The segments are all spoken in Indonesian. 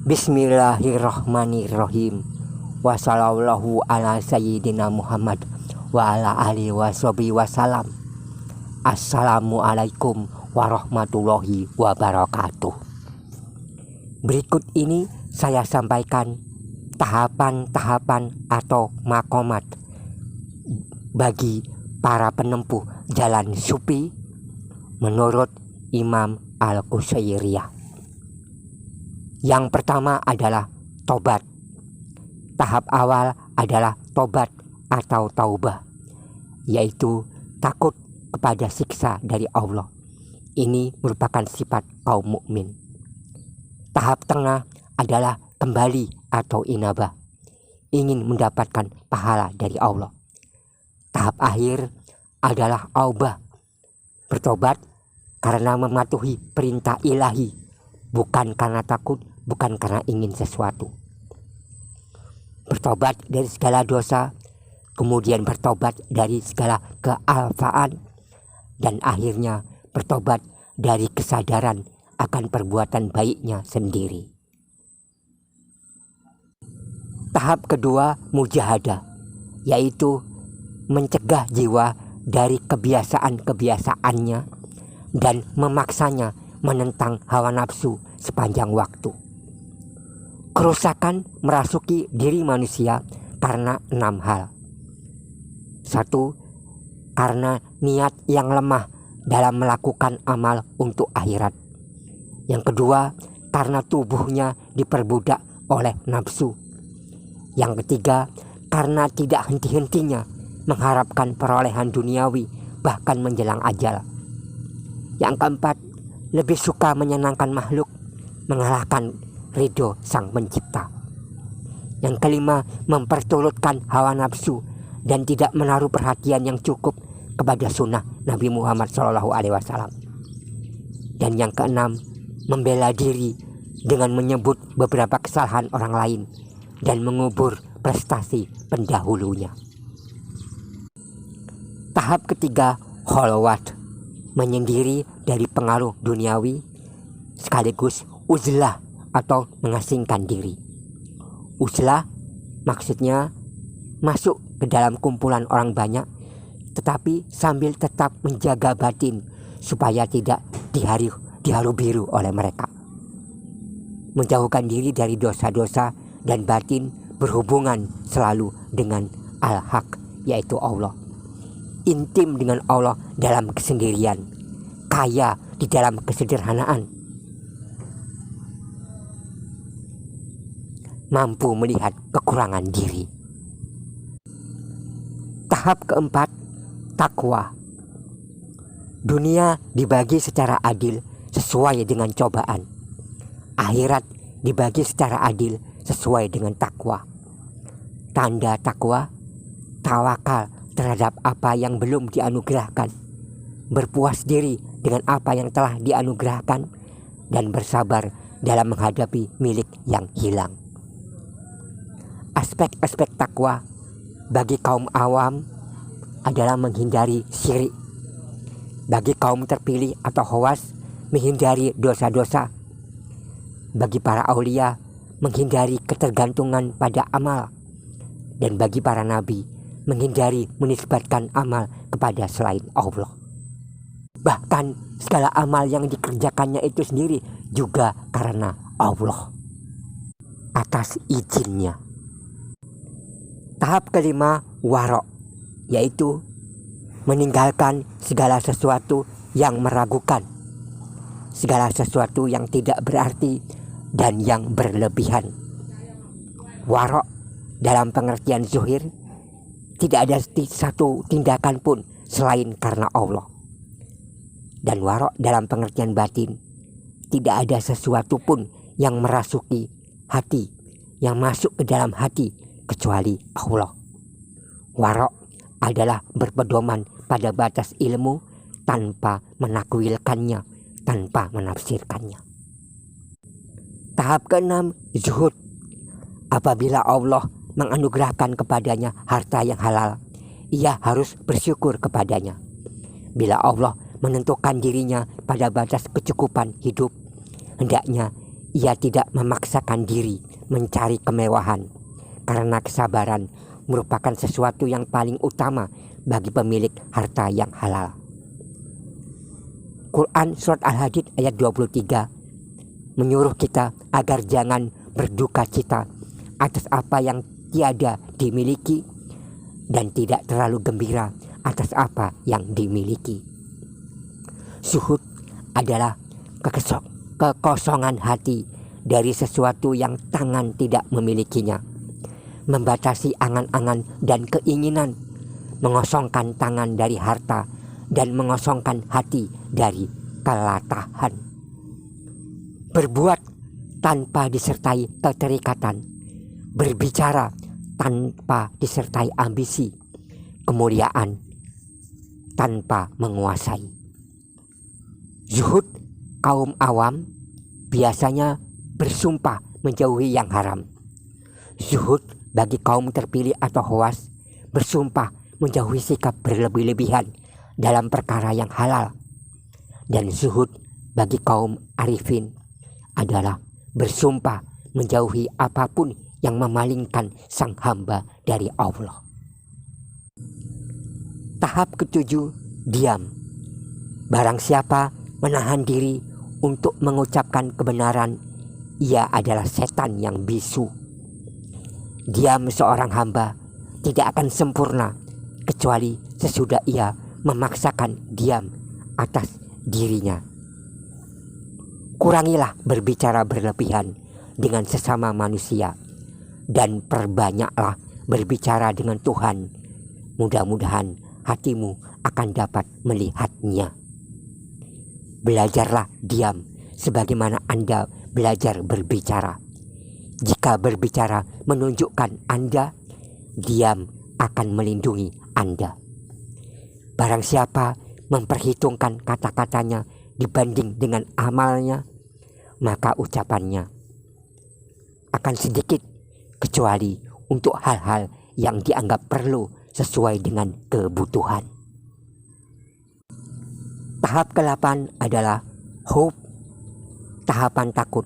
Bismillahirrahmanirrahim. Wassallallahu ala sayyidina Muhammad wa ala alihi washabihi wasallam. Assalamualaikum warahmatullahi wabarakatuh. Berikut ini saya sampaikan tahapan-tahapan atau makomat bagi para penempuh jalan sufi menurut Imam Al-Qusairiyah. Yang pertama adalah tobat. Tahap awal adalah tobat atau taubah, yaitu takut kepada siksa dari Allah. Ini merupakan sifat kaum mukmin. Tahap tengah adalah kembali atau inabah, ingin mendapatkan pahala dari Allah. Tahap akhir adalah aubah, bertobat karena mematuhi perintah ilahi, bukan karena takut, bukan karena ingin sesuatu. Bertobat dari segala dosa, kemudian bertobat dari segala kealfaan, dan akhirnya bertobat dari kesadaran akan perbuatan baiknya sendiri. Tahap kedua mujahadah, yaitu mencegah jiwa dari kebiasaan-kebiasaannya dan memaksanya menentang hawa nafsu sepanjang waktu. Kerusakan merasuki diri manusia karena 6 hal. 1. Karena niat yang lemah dalam melakukan amal untuk akhirat. Yang kedua, karena tubuhnya diperbudak oleh nafsu. Yang ketiga, karena tidak henti-hentinya mengharapkan perolehan duniawi bahkan menjelang ajal. Yang keempat, lebih suka menyenangkan makhluk mengalahkan ridho sang pencipta. Yang kelima, memperturutkan hawa nafsu dan tidak menaruh perhatian yang cukup kepada sunnah Nabi Muhammad SAW. Dan yang keenam, membela diri dengan menyebut beberapa kesalahan orang lain dan mengubur prestasi pendahulunya. Tahap ketiga, kholwat, menyendiri dari pengaruh duniawi, sekaligus uzlah atau mengasingkan diri. Uzlah maksudnya masuk ke dalam kumpulan orang banyak, tetapi sambil tetap menjaga batin supaya tidak diharu biru oleh mereka. Menjauhkan diri dari dosa-dosa dan batin berhubungan selalu dengan Al-Haq, yaitu Allah. Intim dengan Allah dalam kesendirian, kaya di dalam kesederhanaan, mampu melihat kekurangan diri. Tahap keempat, takwa. Dunia dibagi secara adil sesuai dengan cobaan. Akhirat dibagi secara adil sesuai dengan takwa. Tanda takwa, tawakal terhadap apa yang belum dianugerahkan, berpuas diri dengan apa yang telah dianugerahkan, dan bersabar dalam menghadapi milik yang hilang. Aspek-aspek takwa bagi kaum awam adalah menghindari syirik. Bagi kaum terpilih atau khawas, menghindari dosa-dosa. Bagi para aulia, menghindari ketergantungan pada amal. Dan bagi para nabi, menghindari menisbatkan amal kepada selain Allah. Bahkan segala amal yang dikerjakannya itu sendiri juga karena Allah, atas izinnya. Tahap kelima, warok, yaitu meninggalkan segala sesuatu yang meragukan, segala sesuatu yang tidak berarti dan yang berlebihan. Warok dalam pengertian zuhir, tidak ada satu tindakan pun selain karena Allah. Dan warok dalam pengertian batin, tidak ada sesuatu pun yang merasuki hati, yang masuk ke dalam hati kecuali Allah. Warok adalah berpedoman pada batas ilmu tanpa menakwilkannya, tanpa menafsirkannya. Tahap keenam, zuhud. Apabila Allah menganugerahkan kepadanya harta yang halal, ia harus bersyukur kepadanya. Bila Allah menentukan dirinya pada batas kecukupan hidup, hendaknya Ia tidak memaksakan diri mencari kemewahan, karena kesabaran merupakan sesuatu yang paling utama bagi pemilik harta yang halal. Quran Surat Al-Hadid ayat 23 menyuruh kita agar jangan berduka cita atas apa yang tiada dimiliki dan tidak terlalu gembira atas apa yang dimiliki. Zuhud adalah kekosongan hati dari sesuatu yang tangan tidak memilikinya, membatasi angan-angan dan keinginan, mengosongkan tangan dari harta dan mengosongkan hati dari kelatahan. Berbuat tanpa disertai keterikatan, berbicara tanpa disertai ambisi, kemuliaan tanpa menguasai. Zuhud kaum awam biasanya bersumpah menjauhi yang haram. Zuhud bagi kaum terpilih atau khawas bersumpah menjauhi sikap berlebih-lebihan dalam perkara yang halal. Dan zuhud bagi kaum arifin adalah bersumpah menjauhi apapun yang memalingkan sang hamba dari Allah. Tahap ketujuh, diam. Barang siapa menahan diri untuk mengucapkan kebenaran, ia adalah setan yang bisu. Diam seorang hamba tidak akan sempurna kecuali sesudah ia memaksakan diam atas dirinya. Kurangilah berbicara berlebihan dengan sesama manusia dan perbanyaklah berbicara dengan Tuhan. Mudah-mudahan hatimu akan dapat melihatnya. Belajarlah diam sebagaimana Anda belajar berbicara. Jika berbicara menunjukkan Anda, diam akan melindungi Anda. Barang siapa memperhitungkan kata-katanya dibanding dengan amalnya, maka ucapannya akan sedikit kecuali untuk hal-hal yang dianggap perlu sesuai dengan kebutuhan. Tahap ke-8 adalah khauf, tahapan takut.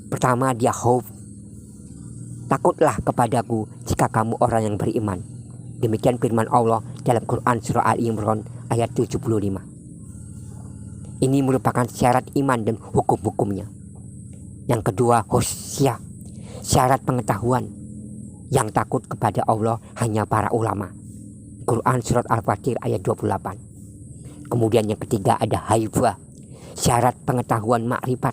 Pertama dia khauf. Takutlah kepadaku jika kamu orang yang beriman. Demikian firman Allah dalam Quran Surah Al-Imran ayat 75. Ini merupakan syarat iman dan hukum-hukumnya. Yang kedua, khusyah, syarat pengetahuan. Yang takut kepada Allah hanya para ulama. Quran Surat Al-Fatir ayat 28. Kemudian yang ketiga ada haibah, syarat pengetahuan makrifat.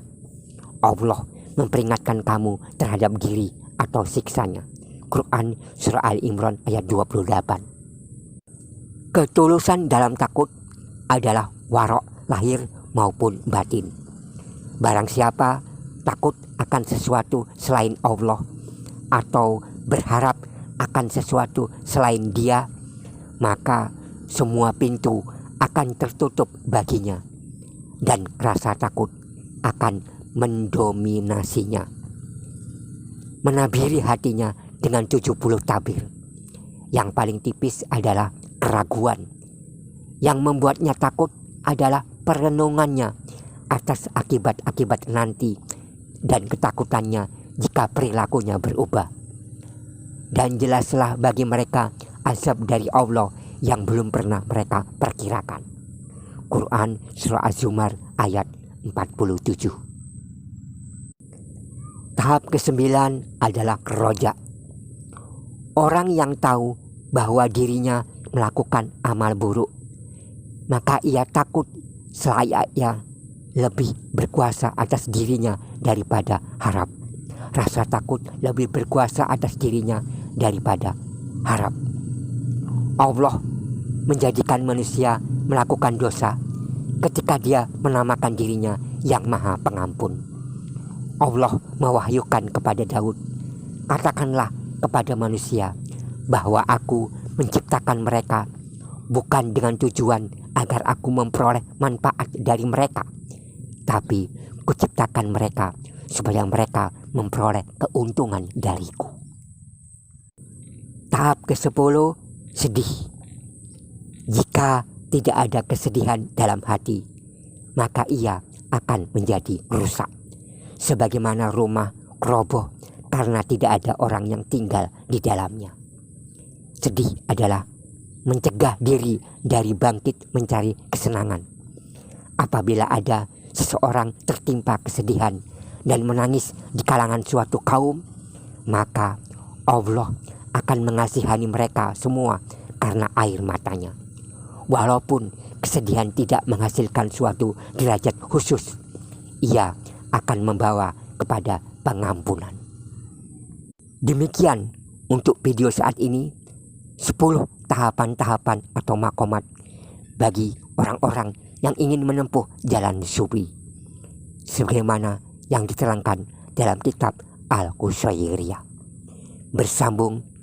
Allah memperingatkan kamu terhadap diri atau siksanya. Quran Surah Al-Imran ayat 28. Ketulusan dalam takut adalah warok lahir maupun batin. Barang siapa takut akan sesuatu selain Allah atau berharap akan sesuatu selain Dia, maka semua pintu akan tertutup baginya dan rasa takut akan mendominasinya, menabiri hatinya dengan 70 tabir. Yang paling tipis adalah keraguan. Yang membuatnya takut adalah perenungannya atas akibat-akibat nanti dan ketakutannya jika perilakunya berubah. Dan jelaslah bagi mereka azab dari Allah yang belum pernah mereka perkirakan. Quran Surah Az-Zumar ayat 47. Tahap ke-9 adalah roja. Orang yang tahu bahwa dirinya melakukan amal buruk, maka ia takut selayaknya lebih berkuasa atas dirinya daripada harap. Rasa takut lebih berkuasa atas dirinya daripada harap. Allah menjadikan manusia melakukan dosa ketika dia menamakan dirinya yang Maha Pengampun. Allah mewahyukan kepada Daud, katakanlah kepada manusia bahwa aku menciptakan mereka bukan dengan tujuan agar aku memperoleh manfaat dari mereka, tapi kuciptakan mereka supaya mereka memperoleh keuntungan dariku. Tahap ke-10, sedih. Jika tidak ada kesedihan dalam hati, maka ia akan menjadi rusak. sebagaimana rumah roboh karena tidak ada orang yang tinggal di dalamnya. Sedih adalah mencegah diri dari bangkit mencari kesenangan. Apabila ada seseorang tertimpa kesedihan dan menangis di kalangan suatu kaum, maka Allah akan mengasihani mereka semua karena air matanya. Walaupun kesedihan tidak menghasilkan suatu derajat khusus, ia akan membawa kepada pengampunan. Demikian untuk video saat ini, 10 tahapan-tahapan atau makomat bagi orang-orang yang ingin menempuh jalan sufi, sebagaimana yang diterangkan dalam kitab Al-Qusairiyah. Bersambung